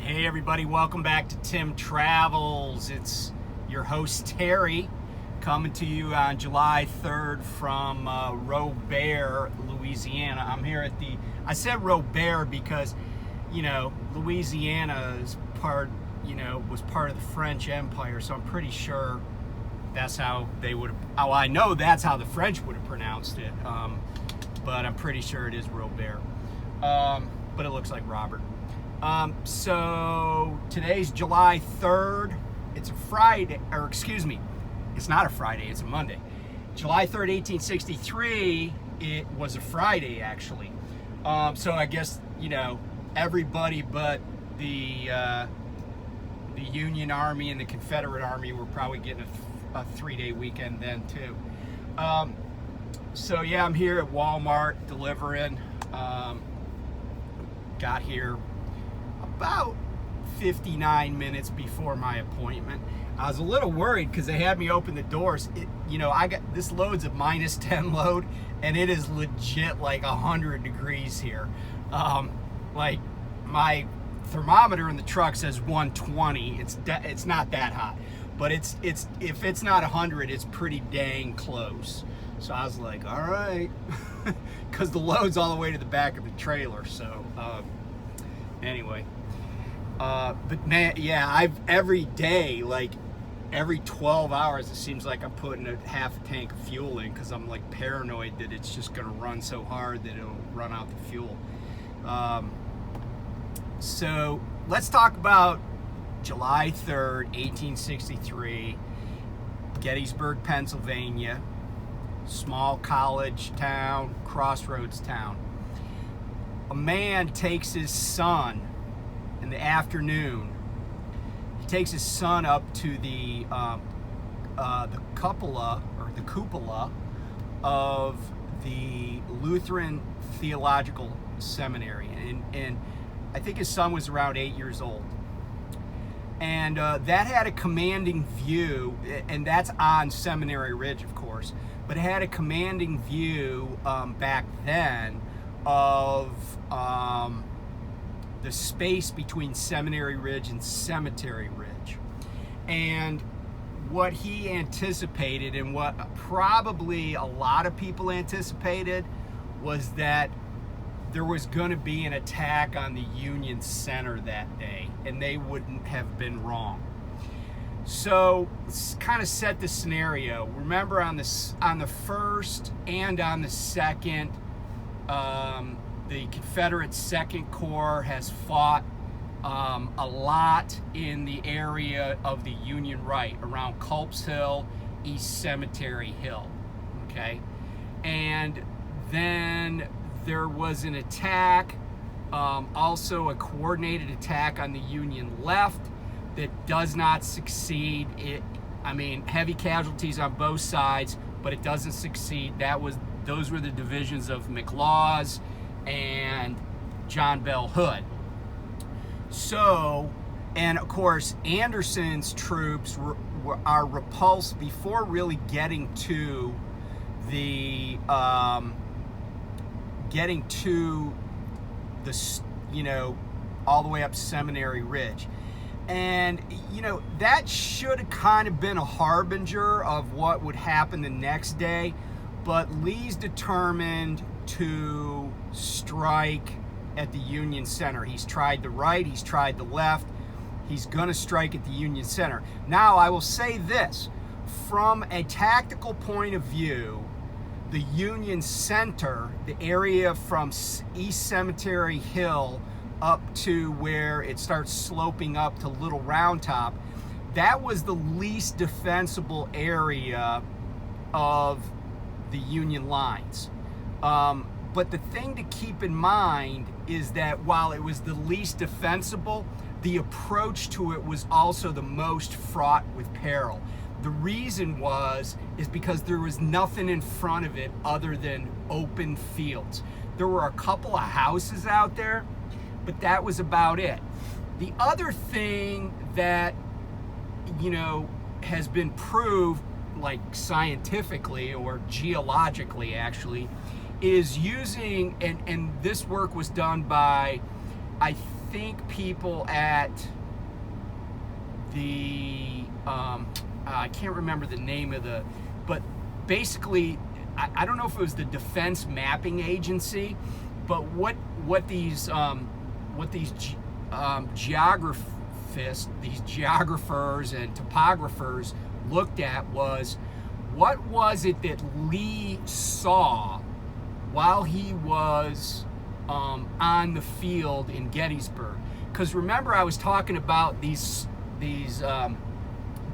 Hey everybody, welcome back to Tim Travels. It's your host Terry coming to you on July 3rd from Robert, Louisiana. I'm here at I said Robert because, Louisiana is was part of the French Empire, so I'm pretty sure that's how they would have, I know that's how the French would have pronounced it, but I'm pretty sure it is Robert, but it looks like Robert. So today's July 3rd. It's a Friday, or excuse me, it's not a Friday, it's a Monday. July 3rd, 1863, it was a Friday actually. So I guess, everybody but the Union Army and the Confederate Army were probably getting a 3-day weekend then too. So yeah, I'm here at Walmart delivering. Got here about 59 minutes before my appointment. I was a little worried because they had me open the doors. I got this load's a minus 10 load, and it is legit like 100 degrees here. Like my thermometer in the truck says 120. It's not that hot, but it's if it's not 100, it's pretty dang close. So I was like, all right, because the load's all the way to the back of the trailer. So anyway. But man, yeah, every day, like every 12 hours, it seems like I'm putting a half a tank of fuel in because I'm like paranoid that it's just going to run so hard that it'll run out the fuel. So let's talk about July 3rd, 1863, Gettysburg, Pennsylvania, small college town, crossroads town. A man takes his son in the afternoon. He takes his son up to the cupola of the Lutheran Theological Seminary, and I think his son was around 8 years old, and that had a commanding view, and that's on Seminary Ridge, of course, but it had a commanding view back then of the space between Seminary Ridge and Cemetery Ridge. And what he anticipated, and what probably a lot of people anticipated, was that there was going to be an attack on the Union Center that day, and they wouldn't have been wrong. So let's kind of set the scenario. Remember, on the first and on the second, the Confederate Second Corps has fought a lot in the area of the Union right, around Culp's Hill, East Cemetery Hill, okay? And then there was an attack, also a coordinated attack on the Union left that does not succeed. Heavy casualties on both sides, but it doesn't succeed. Those were the divisions of McLaws and John Bell Hood. So, and of course, Anderson's troops are repulsed before really getting to the all the way up Seminary Ridge. And, that should have kind of been a harbinger of what would happen the next day, but Lee's determined to strike at the Union Center. He's tried the right, he's tried the left, he's going to strike at the Union Center. Now, I will say this, from a tactical point of view, the Union Center, the area from East Cemetery Hill up to where it starts sloping up to Little Round Top, that was the least defensible area of the Union lines. But the thing to keep in mind is that while it was the least defensible, the approach to it was also the most fraught with peril. The reason is because there was nothing in front of it other than open fields. There were a couple of houses out there, but that was about it. The other thing that, has been proved, like scientifically or geologically actually, is using, and this work was done by, I think people at the I can't remember the name of but basically I don't know if it was the Defense Mapping Agency, but what these geographers and topographers looked at was, what was it that Lee saw while he was on the field in Gettysburg? Because remember, I was talking about these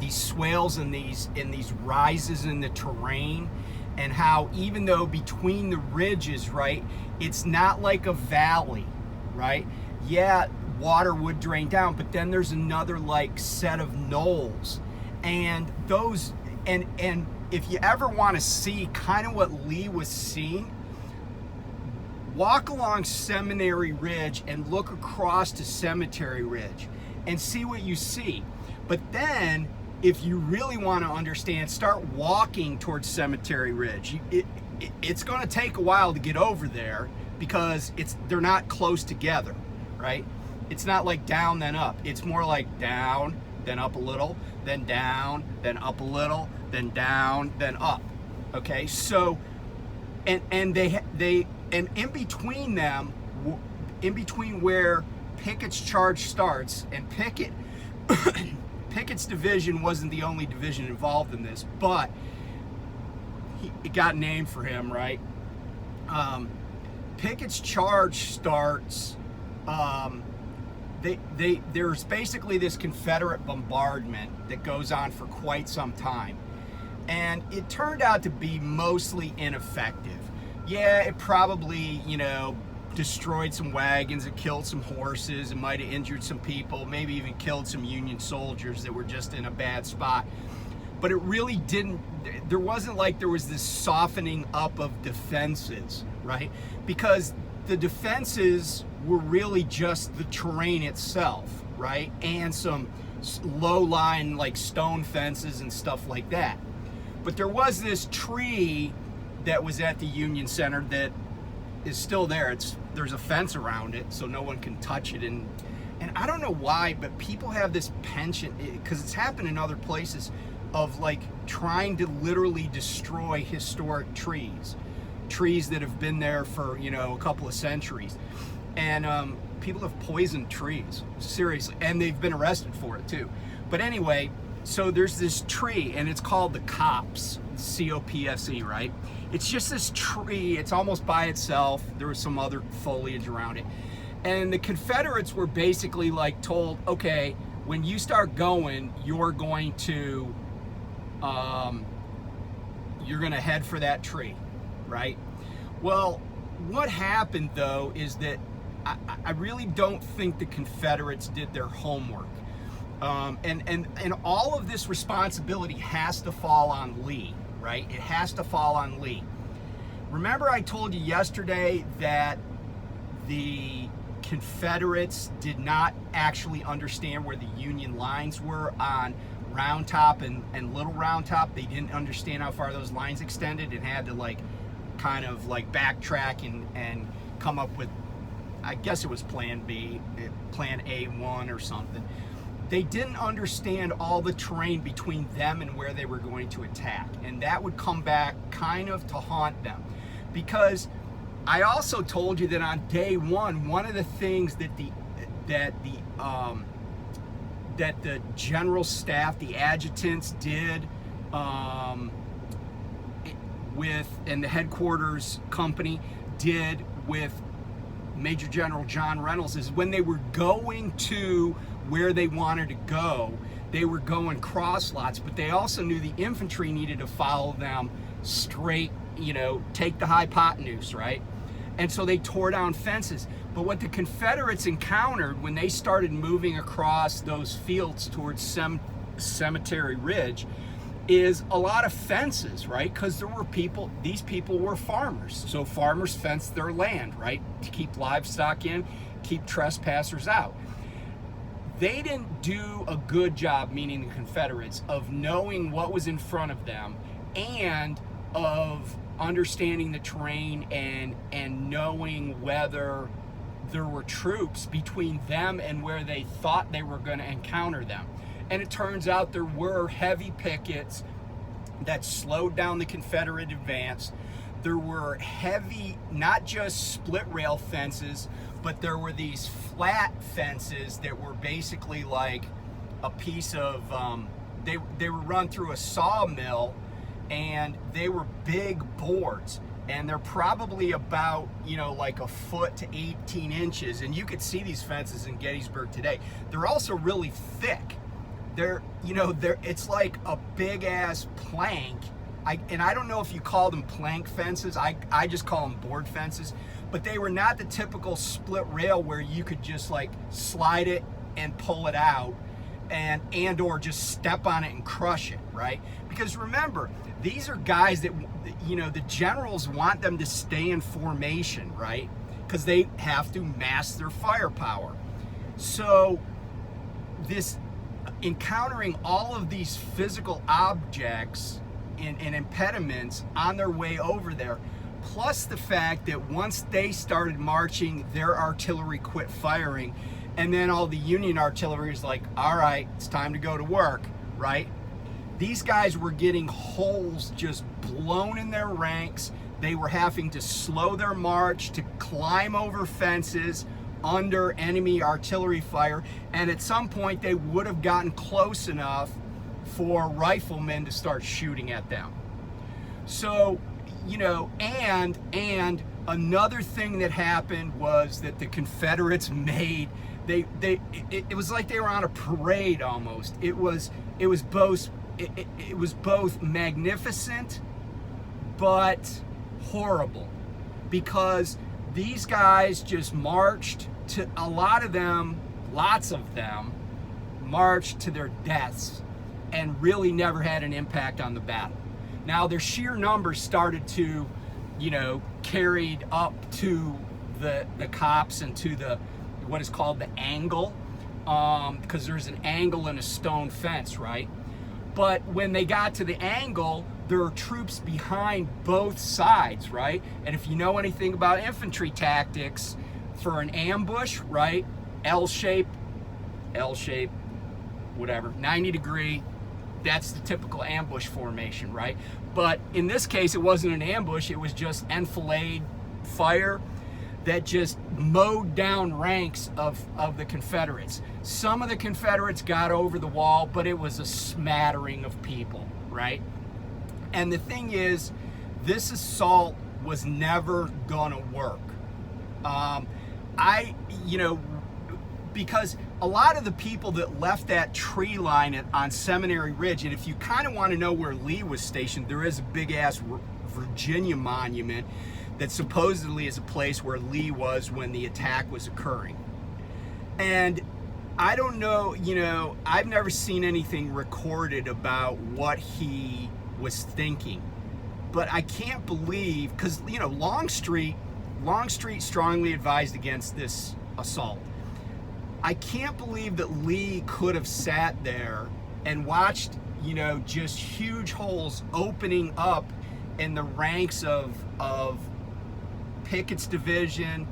swales and these rises in the terrain, and how even though between the ridges, right, it's not like a valley, right? Yeah, water would drain down, but then there's another like set of knolls, and those and if you ever want to see kind of what Lee was seeing, walk along Seminary Ridge and look across to Cemetery Ridge and see what you see. But then if you really want to understand, start walking towards Cemetery Ridge. It's going to take a while to get over there because they're not close together, right? It's not like down then up. It's more like down, then up a little, then down, then up a little, then down, then up. Okay, so and in between them, in between where Pickett's charge starts, and Pickett's division wasn't the only division involved in this, but it got named for him, right? Pickett's charge starts. There's basically this Confederate bombardment that goes on for quite some time, and it turned out to be mostly ineffective. Yeah, it probably, destroyed some wagons, it killed some horses, it might have injured some people, maybe even killed some Union soldiers that were just in a bad spot. But it really didn't, there wasn't like there was this softening up of defenses, right? Because the defenses were really just the terrain itself, right? And some low-lying like stone fences and stuff like that. But there was this tree that was at the Union Center that is still there. There's a fence around it so no one can touch it, and I don't know why, but people have this penchant, because it's happened in other places, of like trying to literally destroy historic trees that have been there for a couple of centuries, and people have poisoned trees, seriously, and they've been arrested for it too. But anyway, so there's this tree, and it's called the copse, C-O-P-S-E, right? It's just this tree, it's almost by itself. There was some other foliage around it. And the Confederates were basically like told, okay, when you start going, you're going to head for that tree, right? Well, what happened though is that I really don't think the Confederates did their homework. And all of this responsibility has to fall on Lee, right? It has to fall on Lee. Remember I told you yesterday that the Confederates did not actually understand where the Union lines were on Round Top and Little Round Top. They didn't understand how far those lines extended and had to kind of backtrack and come up with, I guess it was Plan B, Plan A1 or something. They didn't understand all the terrain between them and where they were going to attack, and that would come back kind of to haunt them. Because I also told you that on day one of the things that the general staff, the adjutants did and the headquarters company did with Major General John Reynolds is when they were going to where they wanted to go, they were going cross lots, but they also knew the infantry needed to follow them straight, take the hypotenuse, right? And so they tore down fences. But what the Confederates encountered when they started moving across those fields towards Cemetery Ridge is a lot of fences, right? Because there were these people were farmers. So farmers fenced their land, right? To keep livestock in, keep trespassers out. They didn't do a good job, meaning the Confederates, of knowing what was in front of them and of understanding the terrain and knowing whether there were troops between them and where they thought they were going to encounter them. And it turns out there were heavy pickets that slowed down the Confederate advance. There were heavy, not just split rail fences, but there were these flat fences that were basically like a piece of, they were run through a sawmill, and they were big boards. And they're probably about, you know, like a foot to 18 inches. And you could see these fences in Gettysburg today. They're also really thick. It's like a big ass plank. And I don't know if you call them plank fences. I just call them board fences. But they were not the typical split rail where you could just like slide it and pull it out and or just step on it and crush it, right? Because remember, these are guys that, you know, the generals want them to stay in formation, right? Because they have to mass their firepower. So this encountering all of these physical objects and impediments on their way over there, plus the fact that once they started marching, their artillery quit firing, and then all the Union artillery is like, all right, it's time to go to work, right? These guys were getting holes just blown in their ranks. They were having to slow their march, to climb over fences under enemy artillery fire, and at some point they would have gotten close enough for riflemen to start shooting at them. So, you know, and another thing that happened was that the Confederates made, it was like they were on a parade almost. It was both magnificent but horrible, because these guys just marched to, lots of them marched to their deaths and really never had an impact on the battle. Now their sheer numbers started to, you know, carried up to the copse and to the, what is called the angle, because there's an angle in a stone fence, right? But when they got to the angle, there are troops behind both sides, right? And if you know anything about infantry tactics, for an ambush, right? L shape, whatever, 90 degree, that's the typical ambush formation, right? But in this case, it wasn't an ambush, it was just enfilade fire that just mowed down ranks of the Confederates. Some of the Confederates got over the wall, but it was a smattering of people, right? And the thing is, this assault was never gonna work. Because a lot of the people that left that tree line on Seminary Ridge, and if you kind of want to know where Lee was stationed, there is a big ass Virginia monument that supposedly is a place where Lee was when the attack was occurring. And I don't know, you know, I've never seen anything recorded about what he was thinking, but I can't believe, because, you know, Longstreet strongly advised against this assault. I can't believe that Lee could have sat there and watched, you know, just huge holes opening up in the ranks of Pickett's division,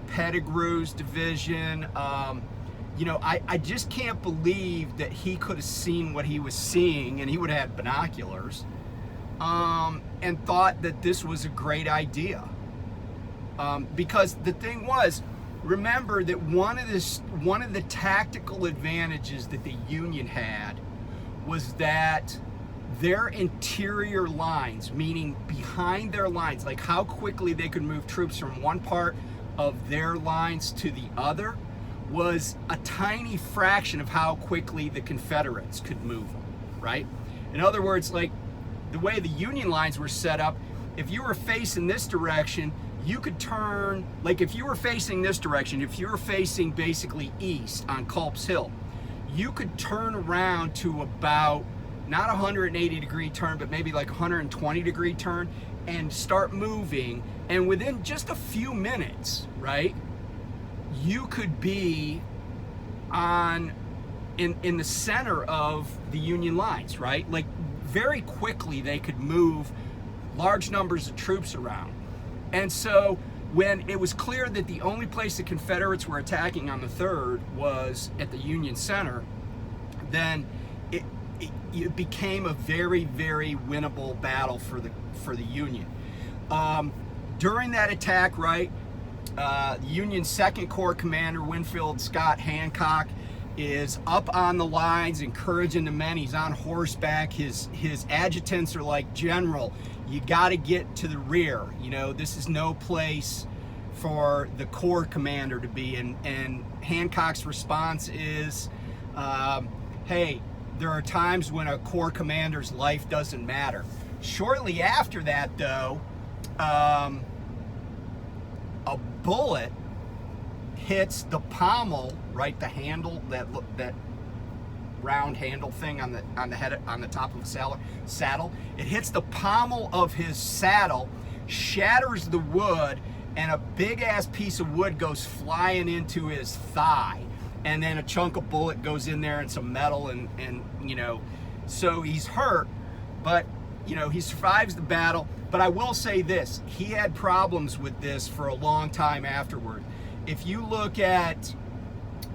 Pettigrew's division. You know, I just can't believe that he could have seen what he was seeing, and he would have had binoculars, and thought that this was a great idea. Because the thing was, remember that one of the tactical advantages that the Union had was that their interior lines, meaning behind their lines, like how quickly they could move troops from one part of their lines to the other, was a tiny fraction of how quickly the Confederates could move them, right? In other words, like the way the Union lines were set up, if you were facing this direction, you could turn, like if you were facing this direction, if you were facing basically east on Culp's Hill, you could turn around to about, not a 180 degree turn, but maybe like 120 degree turn, and start moving, and within just a few minutes, right, you could be in the center of the Union lines, right? Like very quickly they could move large numbers of troops around. And so When it was clear that the only place the Confederates were attacking on the 3rd was at the Union Center, then it became a very, very winnable battle for the Union. During that attack, right, the Union 2nd Corps Commander Winfield Scott Hancock is up on the lines encouraging the men. He's on horseback. His adjutants are like, "General, you got to get to the rear. You know, this is no place for the Corps commander to be." And Hancock's response is, "Hey, there are times when a Corps commander's life doesn't matter." Shortly after that, though, a bullet hits the pommel, right, the handle, that round handle thing on the head, on the top of the saddle. It hits the pommel of his saddle, shatters the wood, and a big ass piece of wood goes flying into his thigh, and then a chunk of bullet goes in there and some metal, and you know, so he's hurt, but you know, he survives the battle. But I will say this, he had problems with this for a long time afterward. If you look at,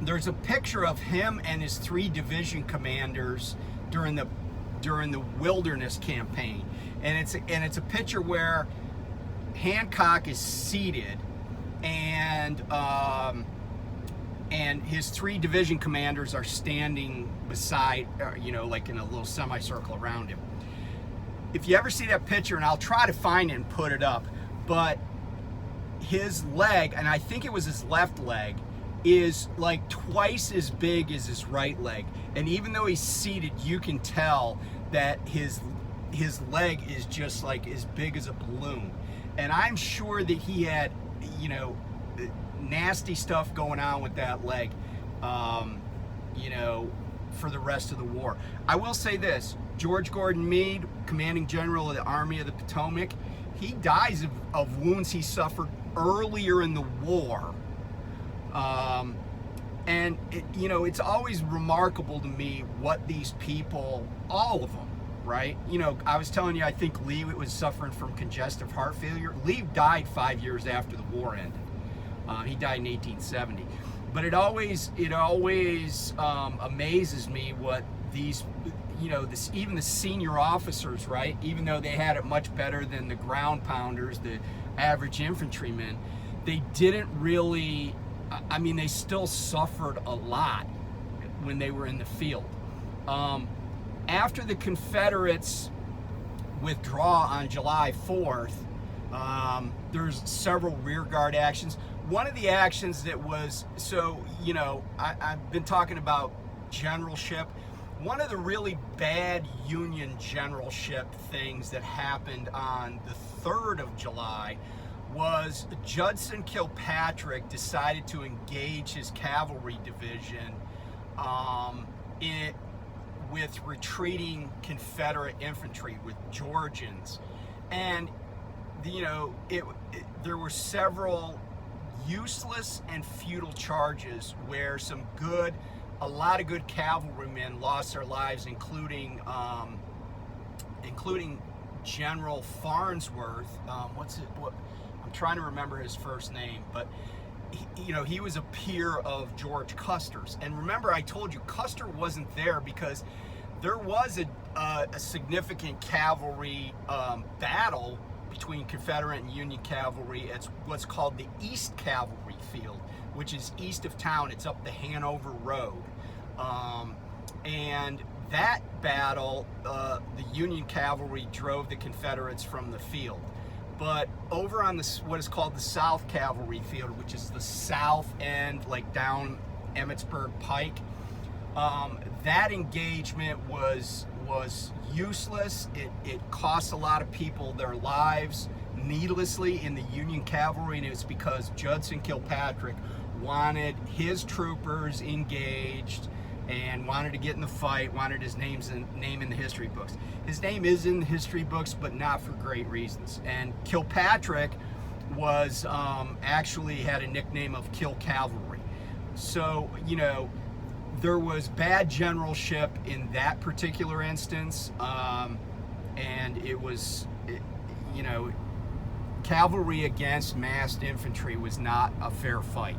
there's a picture of him and his 3 division commanders during the Wilderness Campaign, and it's a picture where Hancock is seated, and his 3 division commanders are standing beside, you know, like in a little semicircle around him. If you ever see that picture, and I'll try to find it and put it up, but his leg, and I think it was his left leg, is like twice as big as his right leg. And even though he's seated, you can tell that his leg is just like as big as a balloon. And I'm sure that he had, you know, nasty stuff going on with that leg, you know, for the rest of the war. I will say this, George Gordon Meade, commanding general of the Army of the Potomac, he dies of wounds he suffered earlier in the war. And you know, it's always remarkable to me what these people, all of them, right? You know, I was telling you, I think Lee was suffering from congestive heart failure. Lee died 5 years after the war ended. He died in 1870. But it always amazes me what these, you know, even the senior officers, right? Even though they had it much better than the ground pounders, the average infantrymen, they didn't really, I mean, they still suffered a lot when they were in the field. After the Confederates withdraw on July 4th, there's several rearguard actions. One of the actions that was, so, you know, I've been talking about generalship. One of the really bad Union generalship things that happened on the 3rd of July was Judson Kilpatrick decided to engage his cavalry division with retreating Confederate infantry, with Georgians. And, you know, there were several useless and futile charges where a lot of good cavalrymen lost their lives, including General Farnsworth. I'm trying to remember his first name, but he was a peer of George Custer's. And remember, I told you Custer wasn't there because there was a significant cavalry battle between Confederate and Union cavalry at what's called the East Cavalry Field, which is east of town. It's up the Hanover Road. And that battle, the Union cavalry drove the Confederates from the field. But over on what is called the South Cavalry Field, which is the south end, like down Emmitsburg Pike, that engagement was useless. It cost a lot of people their lives needlessly in the Union cavalry, and it's because Judson Kilpatrick wanted his troopers engaged and wanted to get in the fight, wanted his name in the history books. His name is in the history books, but not for great reasons. And Kilpatrick was actually had a nickname of Kill Cavalry. So, there was bad generalship in that particular instance, and cavalry against massed infantry was not a fair fight,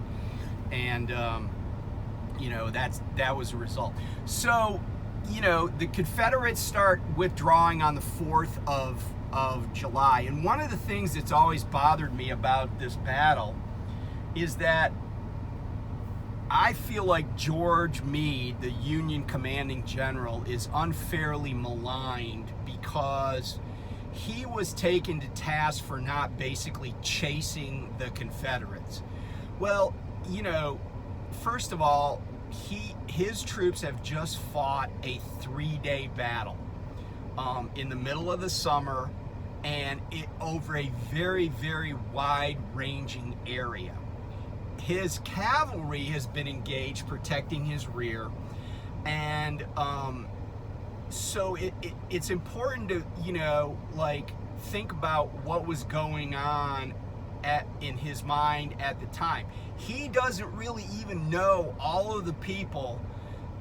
and that was the result. So the Confederates start withdrawing on the 4th of July, and one of the things that's always bothered me about this battle is that I feel like George Meade, the Union commanding general, is unfairly maligned because he was taken to task for not basically chasing the Confederates. Well, first of all, his troops have just fought a 3-day battle in the middle of the summer, and over a very, very wide-ranging area. His cavalry has been engaged protecting his rear, and so it's important to think about what was going on in his mind at the time. He doesn't really even know all of the people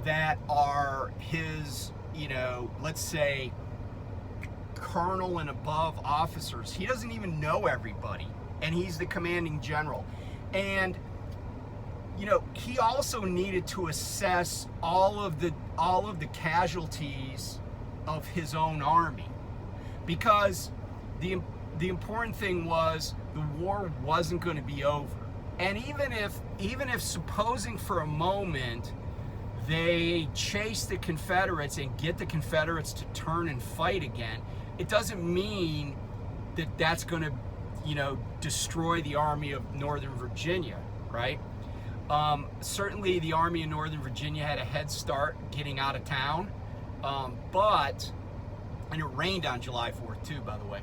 that are his, let's say, colonel and above officers. He doesn't even know everybody, and he's the commanding general. And he also needed to assess all of the casualties of his own army, because the important thing was the war wasn't going to be over. And even if supposing for a moment they chase the Confederates and get the Confederates to turn and fight again, it doesn't mean that that's going to destroy the Army of Northern Virginia, right? Certainly the Army of Northern Virginia had a head start getting out of town, and it rained on July 4th too, by the way.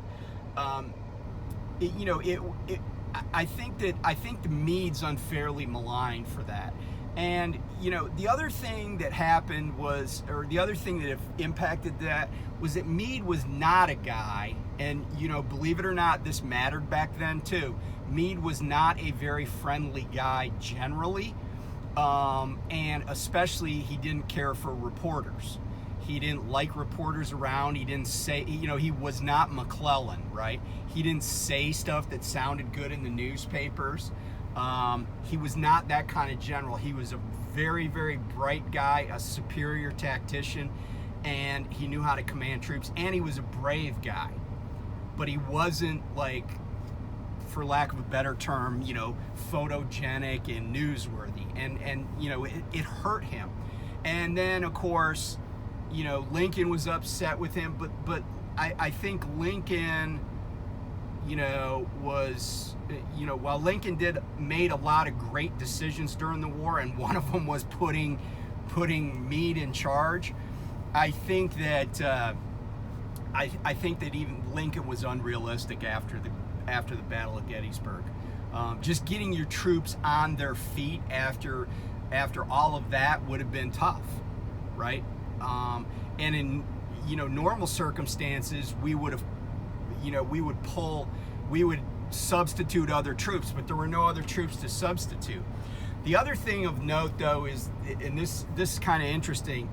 I think the Meade's unfairly maligned for that. And the other thing that happened was, or the other thing that impacted that, was that Meade was not a guy, and believe it or not, this mattered back then too. Meade was not a very friendly guy generally, and especially he didn't care for reporters. He didn't like reporters around. He didn't say, he was not McClellan, right? He didn't say stuff that sounded good in the newspapers. He was not that kind of general. He was a very, very bright guy, a superior tactician, and he knew how to command troops, and he was a brave guy. But he wasn't, for lack of a better term, photogenic and newsworthy, and it hurt him. And then, of course, Lincoln was upset with him, but I think Lincoln, was, while Lincoln made a lot of great decisions during the war, and one of them was putting Meade in charge, I think that even Lincoln was unrealistic after the Battle of Gettysburg. Just getting your troops on their feet after all of that would have been tough, right? And in normal circumstances, we would substitute other troops, but there were no other troops to substitute. The other thing of note, though, is, and this is kind of interesting,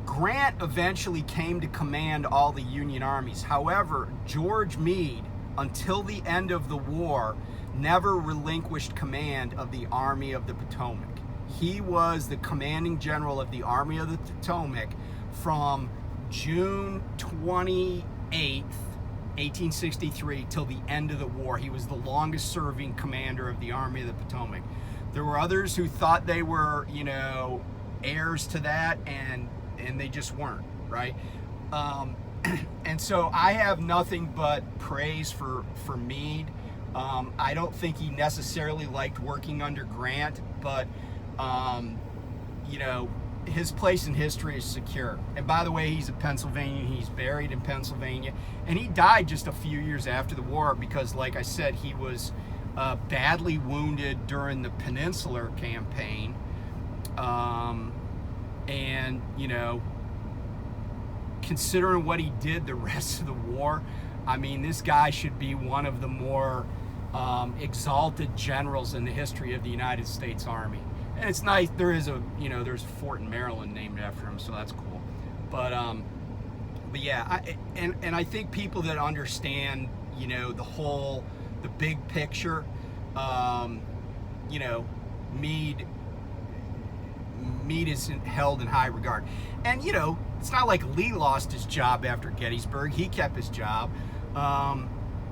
Grant eventually came to command all the Union armies. However, George Meade, until the end of the war, never relinquished command of the Army of the Potomac. He was the commanding general of the Army of the Potomac from June 28th, 1863 till the end of the war. He was the longest serving commander of the Army of the Potomac. There were others who thought they were, heirs to that, and they just weren't, right? And so I have nothing but praise for Meade. I don't think he necessarily liked working under Grant, but his place in history is secure. And by the way, he's a Pennsylvanian. He's buried in Pennsylvania, and he died just a few years after the war because, like I said, he was badly wounded during the Peninsular Campaign, and considering what he did the rest of the war, I mean, this guy should be one of the more exalted generals in the history of the United States Army. And it's nice, there's a fort in Maryland named after him, so that's cool. But yeah, I think people that understand, you know, the big picture. You know, Meade is held in high regard. And, you know, it's not like Lee lost his job after Gettysburg. He kept his job.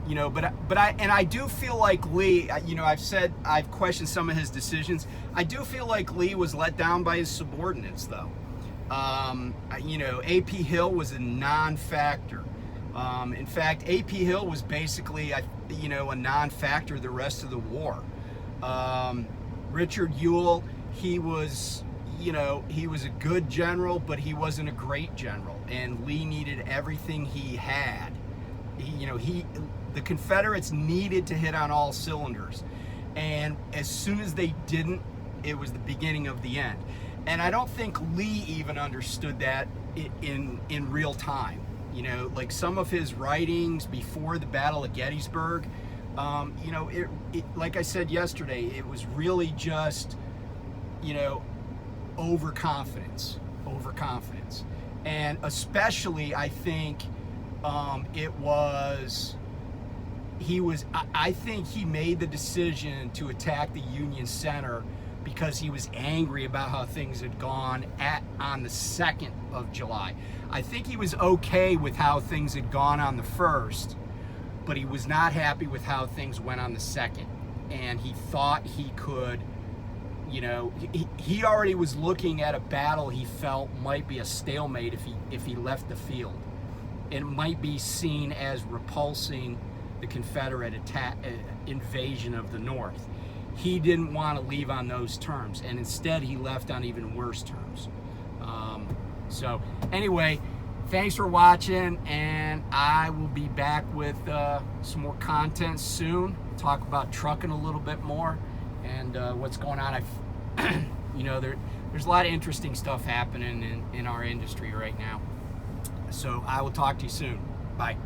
You know, but I do feel like Lee, you know, I've questioned some of his decisions. I do feel like Lee was let down by his subordinates, though. You know, A.P. Hill was a non-factor. In fact, A.P. Hill was basically, you know, a non-factor the rest of the war. Richard Ewell, he was, you know, he was a good general, but he wasn't a great general. And Lee needed everything he had. The Confederates needed to hit on all cylinders. And as soon as they didn't, it was the beginning of the end. And I don't think Lee even understood that in real time. You know, like some of his writings before the Battle of Gettysburg, you know, like I said yesterday, it was really just, you know, overconfidence. And especially, I think, I think he made the decision to attack the Union Center because he was angry about how things had gone on the 2nd of July. I think he was okay with how things had gone on the 1st, but he was not happy with how things went on the 2nd. And he thought he could, you know, he already was looking at a battle he felt might be a stalemate if he left the field. It might be seen as repulsing the Confederate invasion of the North. He didn't want to leave on those terms, and instead he left on even worse terms. So anyway, thanks for watching, and I will be back with some more content soon. Talk about trucking a little bit more and what's going on. You know, there's a lot of interesting stuff happening in our industry right now. So I will talk to you soon. Bye.